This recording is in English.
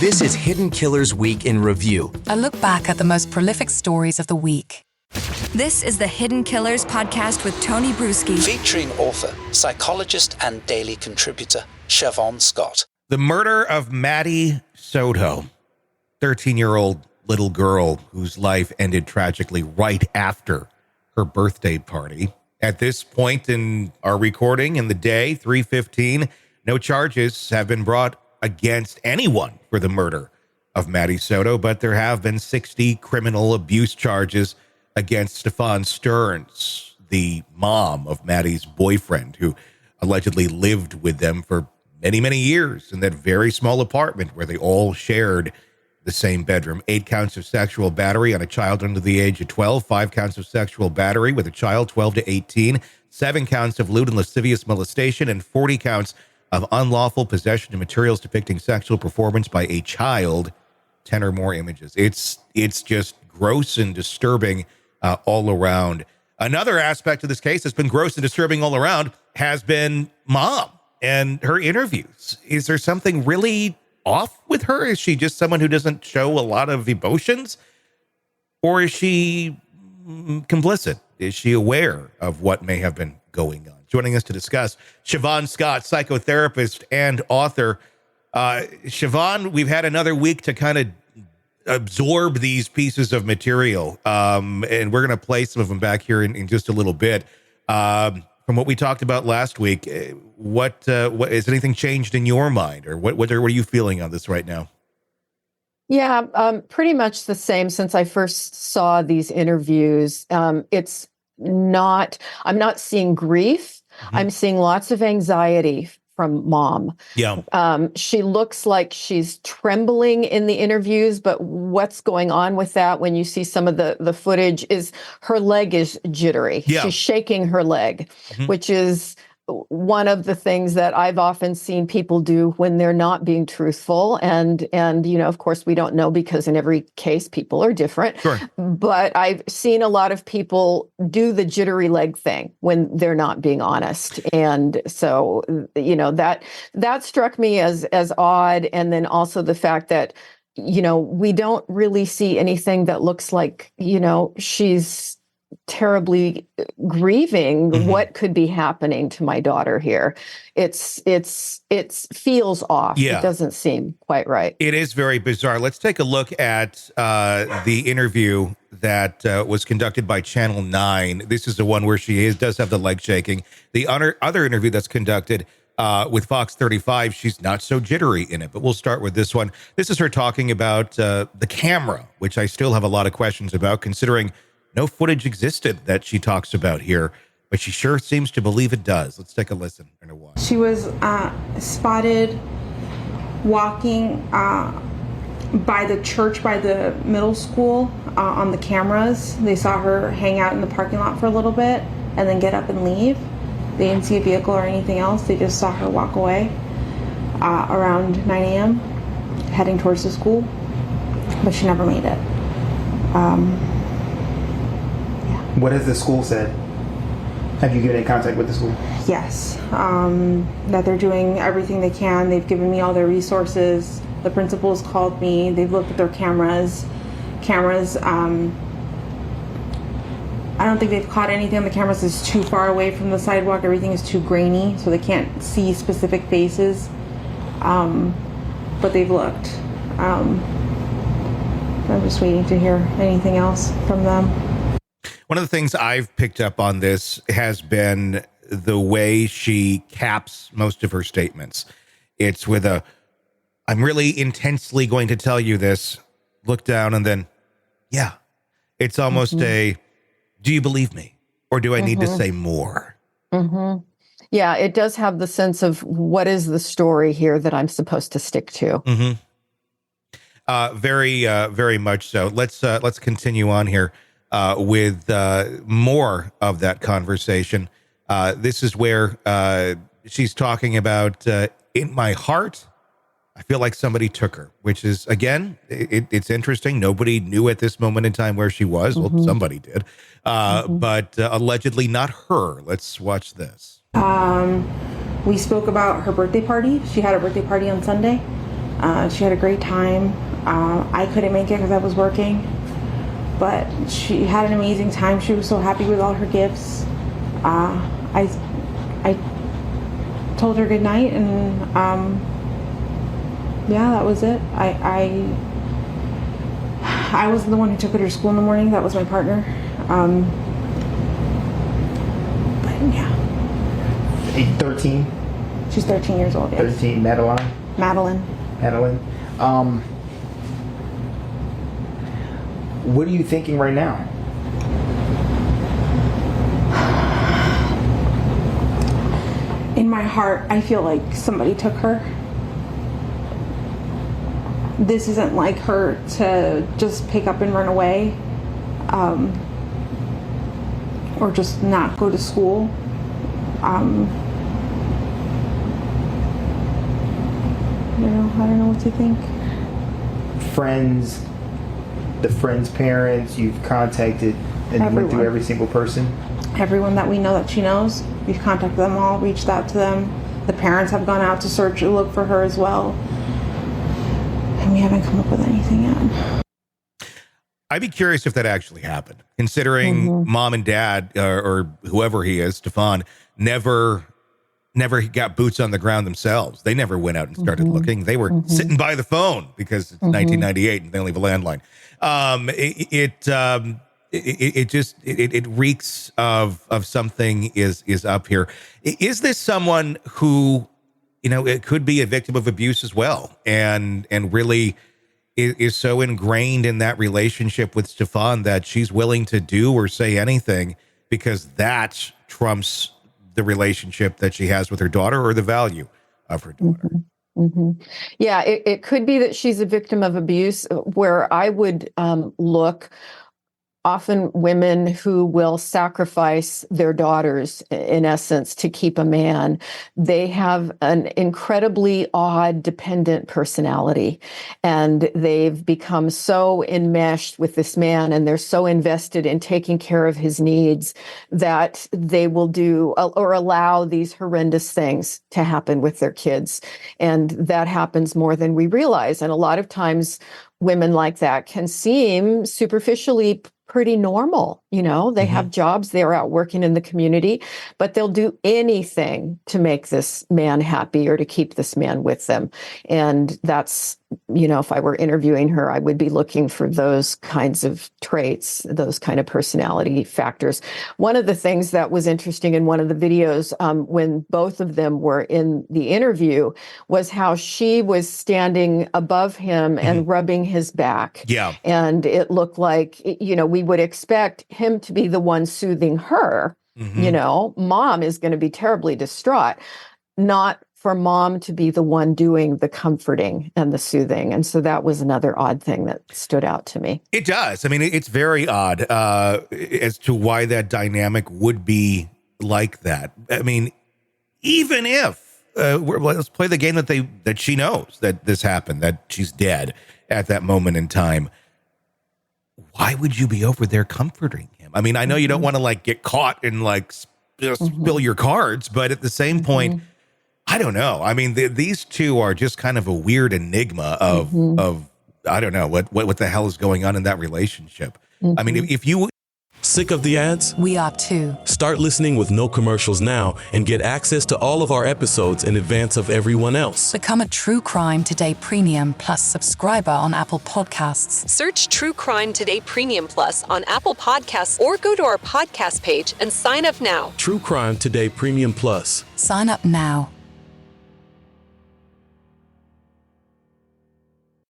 This is Hidden Killers Week in Review. A look back at the most prolific stories of the week. This is the Hidden Killers podcast with Tony Brueski. Featuring author, psychologist, and daily contributor, Shavaun Scott. The murder of Maddie Soto, 13-year-old little girl whose life ended tragically right after her birthday party. At this point in our recording in the day, 3:15, no charges have been brought against anyone for the murder of Maddie Soto, but there have been 60 criminal abuse charges against Stefan Stearns, the mom of Maddie's boyfriend, who allegedly lived with them for many, many years in that very small apartment where they all shared the same bedroom. 8 counts of sexual battery on a child under the age of 12, 5 counts of sexual battery with a child 12 to 18, 7 counts of lewd and lascivious molestation, and 40 counts of unlawful possession of materials depicting sexual performance by a child, 10 or more images. It's just gross and disturbing all around. Another aspect of this case that's been gross and disturbing all around has been Mom and her interviews. Is there something really off with her? Is she just someone who doesn't show a lot of emotions? Or is she complicit? Is she aware of what may have been going on? Joining us to discuss, Shavaun Scott, psychotherapist and author. Shavaun, we've had another week to kind of absorb these pieces of material, and we're going to play some of them back here in just a little bit. From what we talked about last week, what has anything changed in your mind, or what are you feeling on this right now? Yeah, pretty much the same since I first saw these interviews. I'm not seeing grief. Mm-hmm. I'm seeing lots of anxiety from Mom. Yeah. She looks like she's trembling in the interviews, but what's going on with that when you see some of the footage is her leg is jittery. Yeah. She's shaking her leg, mm-hmm. which is one of the things that I've often seen people do when they're not being truthful. And of course, we don't know because in every case, people are different. Sure. But I've seen a lot of people do the jittery leg thing when they're not being honest. And so, that struck me as odd. And then also the fact that, we don't really see anything that looks like, she's terribly grieving mm-hmm. what could be happening to my daughter here. It feels off. Yeah. It doesn't seem quite right. It is very bizarre. Let's take a look at the interview that was conducted by Channel 9. This is the one where she does have the leg shaking. The other interview that's conducted with Fox 35, she's not so jittery in it, but we'll start with this one. This is her talking about the camera, which I still have a lot of questions about, considering no footage existed that she talks about here, but she sure seems to believe it does. Let's take a listen and a watch. She was spotted walking by the church, by the middle school, on the cameras. They saw her hang out in the parking lot for a little bit and then get up and leave. They didn't see a vehicle or anything else. They just saw her walk away around 9 a.m. heading towards the school, but she never made it. What has the school said? Have you been in contact with the school? Yes, that they're doing everything they can. They've given me all their resources. The principals called me. They've looked at their cameras. I don't think they've caught anything on the cameras that's too far away from the sidewalk. Everything is too grainy, so they can't see specific faces. But they've looked. I'm just waiting to hear anything else from them. One of the things I've picked up on this has been the way she caps most of her statements. It's with I'm really intensely going to tell you this, look down, and then, yeah. It's almost mm-hmm. Do you believe me? Or do I need to say more? Mm-hmm. Yeah, it does have the sense of what is the story here that I'm supposed to stick to. Mm-hmm. Very much so. Let's continue on here. With more of that conversation. This is where she's talking about, in my heart, I feel like somebody took her, which is, again, it's interesting. Nobody knew at this moment in time where she was. Mm-hmm. Well, somebody did. But allegedly not her. Let's watch this. We spoke about her birthday party. She had a birthday party on Sunday. She had a great time. I couldn't make it because I was working, but she had an amazing time. She was so happy with all her gifts. I told her good night, and yeah, that was it. I was the one who took her to school in the morning. That was my partner. But yeah. 13? She's 13 years old, yes. 13, Madeline? Madeline. What are you thinking right now? In my heart, I feel like somebody took her. This isn't like her to just pick up and run away, or just not go to school. I don't know what to think. Friends, the friends' parents, you've contacted and Everyone. went through every single person? Everyone that we know that she knows, we've contacted them all, reached out to them. The parents have gone out to search and look for her as well. And we haven't come up with anything yet. I'd be curious if that actually happened, considering mom and dad, or whoever he is, Stefan, never got boots on the ground themselves. They never went out and started looking. They were sitting by the phone because it's 1998 and they only have a landline. It reeks of something is up here. Is this someone who, it could be a victim of abuse as well, and really is so ingrained in that relationship with Stefan that she's willing to do or say anything because that trumps the relationship that she has with her daughter or the value of her daughter? Yeah, it could be that she's a victim of abuse, where I would look. Often women who will sacrifice their daughters, in essence, to keep a man, they have an incredibly odd, dependent personality. And they've become so enmeshed with this man, and they're so invested in taking care of his needs that they will do or allow these horrendous things to happen with their kids. And that happens more than we realize. And a lot of times, women like that can seem superficially pretty normal. They have jobs, they're out working in the community, but they'll do anything to make this man happy or to keep this man with them. And that's, if I were interviewing her, I would be looking for those kinds of traits, those kind of personality factors. One of the things that was interesting in one of the videos, when both of them were in the interview, was how she was standing above him and rubbing his back. Yeah. And it looked like, we would expect him to be the one soothing her. Mom is going to be terribly distraught, not for mom to be the one doing the comforting and the soothing. And so that was another odd thing that stood out to me. It does. I mean, it's very odd as to why that dynamic would be like that. I mean, even if let's play the game that she knows that this happened, that she's dead at that moment in time. Why would you be over there comforting him? I mean, I know you don't want to get caught and spill your cards, but at the same point, I don't know. I mean, these two are just kind of a weird enigma of I don't know what the hell is going on in that relationship. I mean, if you Sick of the ads? We are too. Start listening with no commercials now and get access to all of our episodes in advance of everyone else. Become a True Crime Today Premium Plus subscriber on Apple Podcasts. Search True Crime Today Premium Plus on Apple Podcasts or go to our podcast page and sign up now. True Crime Today Premium Plus. Sign up now.